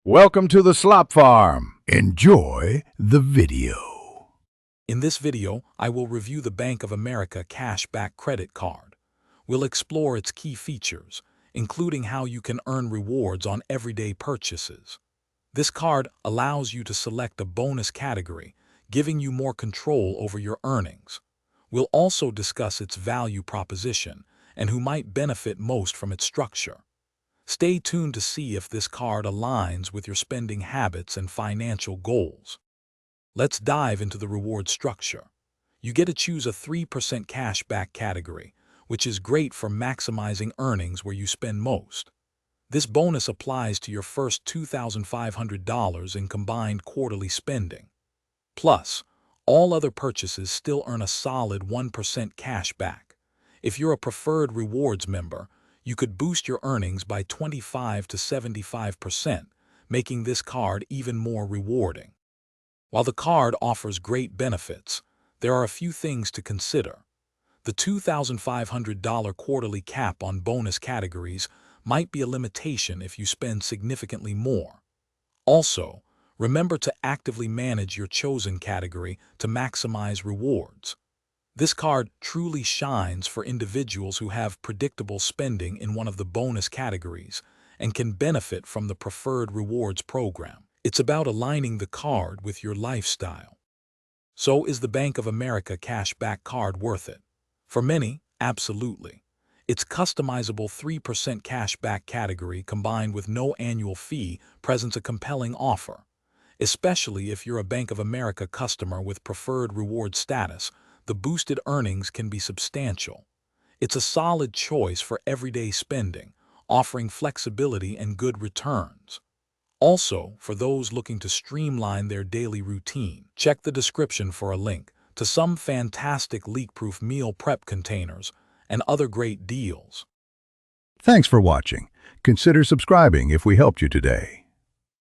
Welcome to the Slop Farm. Enjoy the video. In this video, I will review the Bank of America Cashback Credit Card. We'll explore its key features, including how you can earn rewards on everyday purchases. This card allows you to select a bonus category, giving you more control over your earnings. We'll also discuss its value proposition and who might benefit most from its structure. Stay tuned to see if this card aligns with your spending habits and financial goals. Let's dive into the reward structure. You get to choose a 3% cashback category, which is great for maximizing earnings where you spend most. This bonus applies to your first $2,500 in combined quarterly spending. Plus, all other purchases still earn a solid 1% cashback. If you're a preferred rewards member, you could boost your earnings by 25 to 75%, making this card even more rewarding. While the card offers great benefits, there are a few things to consider. The $2,500 quarterly cap on bonus categories might be a limitation if you spend significantly more. Also, remember to actively manage your chosen category to maximize rewards. This card truly shines for individuals who have predictable spending in one of the bonus categories and can benefit from the Preferred Rewards program. It's about aligning the card with your lifestyle. So, is the Bank of America Cashback Card worth it? For many, absolutely. Its customizable 3% cashback category combined with no annual fee presents a compelling offer. Especially if you're a Bank of America customer with Preferred Rewards status, the boosted earnings can be substantial. It's a solid choice for everyday spending, offering flexibility and good returns. Also, for those looking to streamline their daily routine, check the description for a link to some fantastic leak-proof meal prep containers and other great deals. Thanks for watching. Consider subscribing if we helped you today.